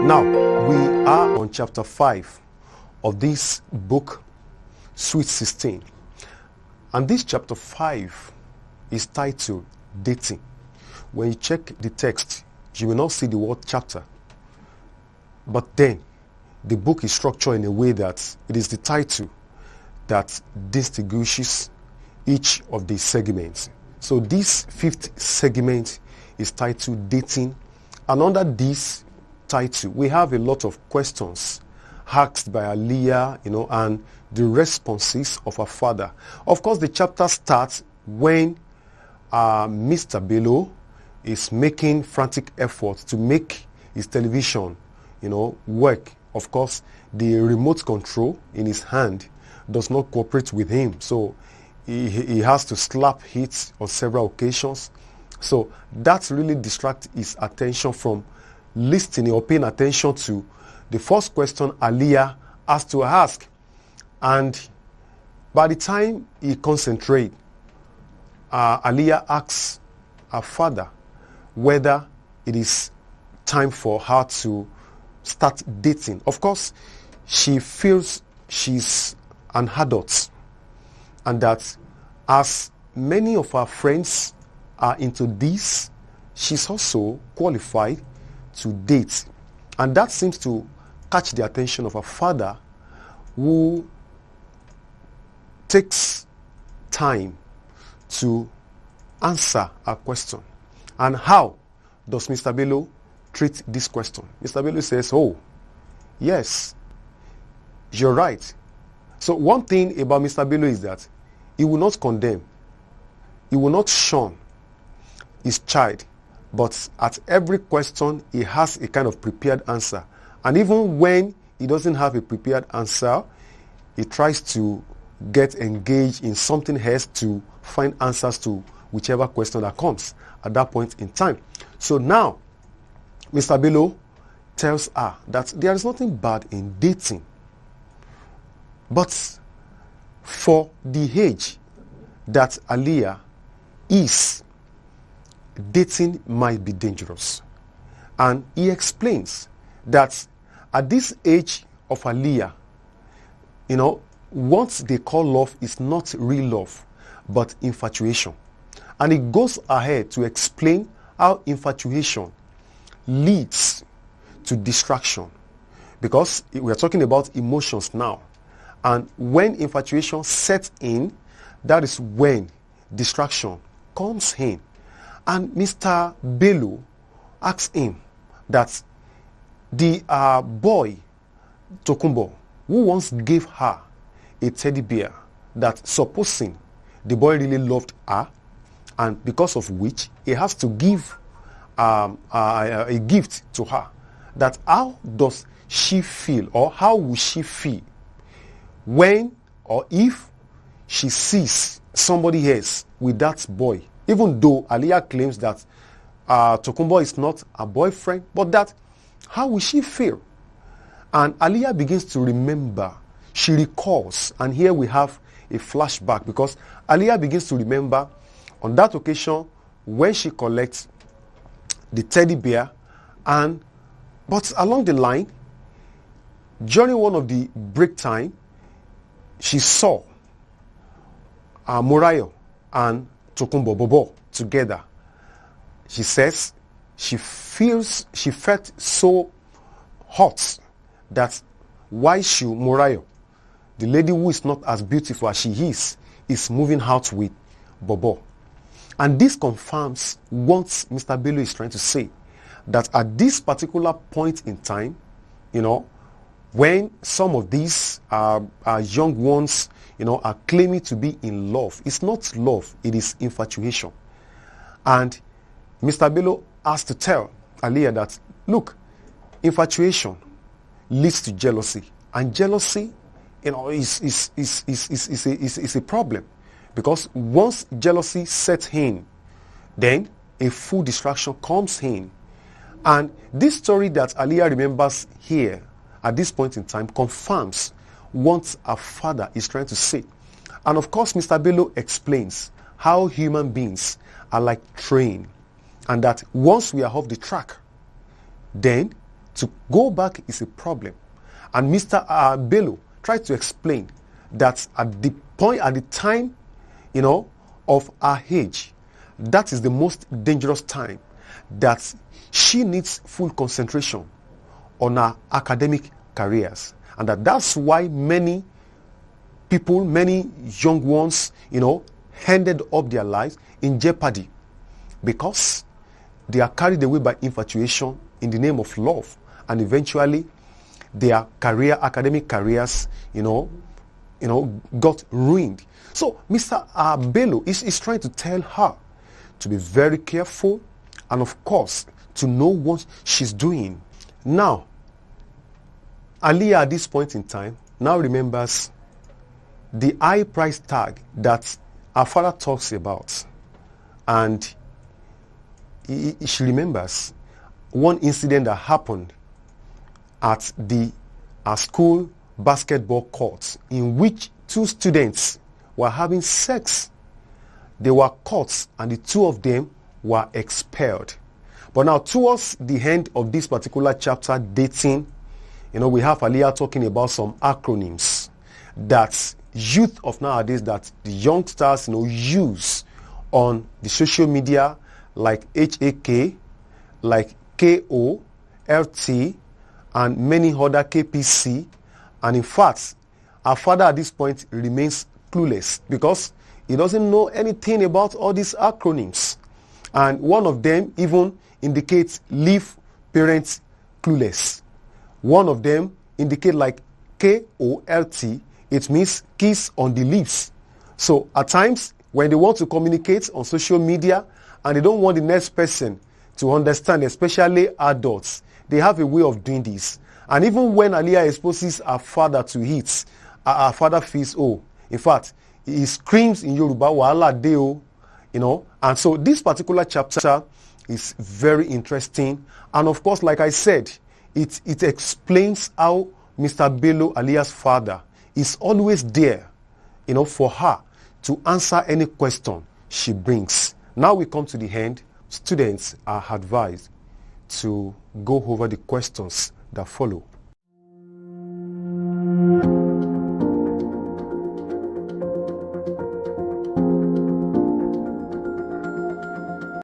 Now, we are on chapter 5 of this book, Sweet 16. And this chapter 5 is titled Dating. When you check the text, you will not see the word chapter. But then, the book is structured in a way that it is the title that distinguishes each of the segments. So this fifth segment is titled Dating. And under this title, we have a lot of questions asked by Aliyah, and the responses of her father. Of course, the chapter starts when Mr. Bello is making frantic efforts to make his television, work. Of course, the remote control in his hand does not cooperate with him, so he has to slap it on several occasions. So that really distracts his attention from listening or paying attention to the first question Aliyah has to ask. And by the time he concentrates, Aliyah asks her father whether it is time for her to start dating. Of course, she feels she's an adult and that as many of her friends are into this, she's also qualified to date. And that seems to catch the attention of her father, who takes time to answer her question. And how does Mr. Bello treat this question? Mr. Bello says, oh, yes, you're right. So one thing about Mr. Bello is that he will not condemn, he will not shun his child, but at every question he has a kind of prepared answer. And even when he doesn't have a prepared answer, he tries to get engaged in something else to find answers to whichever question that comes at that point in time. So now, Mr. Bello tells her that there is nothing bad in dating, but for the age that Aliyah is, dating might be dangerous. And he explains that at this age of Aliyah, what they call love is not real love, but infatuation. And he goes ahead to explain how infatuation leads to distraction. Because we are talking about emotions now. And when infatuation sets in, that is when distraction comes in. And Mr. Bello asks him that the boy, Tokumbo, who once gave her a teddy bear, that supposing the boy really loved her, and because of which he has to give a gift to her, that how does she feel, or how will she feel when or if she sees somebody else with that boy, even though Aliyah claims that Tokumbo is not a boyfriend, but that how will she feel? And Aliyah begins to remember, she recalls, and here we have a flashback, because Aliyah begins to remember on that occasion when she collects the teddy bear, but along the line, during one of the break time, she saw Morayo and Tokumbo Bobo together. She says she felt so hot that why should Morayo, the lady who is not as beautiful as she is moving out with Bobo. And this confirms what Mr. Bello is trying to say, that at this particular point in time, when some of these young ones, are claiming to be in love, it's not love, it is infatuation. And Mr. Bello has to tell Aliyah that, look, infatuation leads to jealousy, and jealousy, is a problem, because once jealousy sets in, then a full distraction comes in. And this story that Aliyah remembers here at this point in time confirms what her father is trying to say. And of course, Mr. Bello explains how human beings are like train, and that once we are off the track, then To go back is a problem. And Mr. Bello tried to explain that at the time, of her age, that is the most dangerous time, that she needs full concentration on her academic careers. And that's why many people, many young ones, ended up their lives in jeopardy, because they are carried away by infatuation in the name of love, and eventually their academic careers, got ruined. So Mr. Bello is trying to tell her to be very careful, and of course to know what she's doing. Now, Aliyah at this point in time now remembers the high price tag that her father talks about, and she remembers one incident that happened at the school basketball court, in which two students were having sex. They were caught, and the two of them were expelled. But now, towards the end of this particular chapter, dating, we have Aliyah talking about some acronyms that youth of nowadays, that the youngsters use on the social media, like HAK, like KO, LT, and many other, KPC. And in fact, our father at this point remains clueless, because he doesn't know anything about all these acronyms. And one of them even indicates leave parents clueless. One of them indicates like KOLT, it means kiss on the lips. So at times, when they want to communicate on social media and they don't want the next person to understand, especially adults, they have a way of doing this. And even when Aliyah exposes her father to it, her father feels, in fact, he screams in Yoruba, "Wahala deo," And so this particular chapter is very interesting. And of course, like I said, it explains how Mr. Bello, Aliyah's father, is always there, for her to answer any question she brings. Now we come to the end. Students are advised to go over the questions that follow.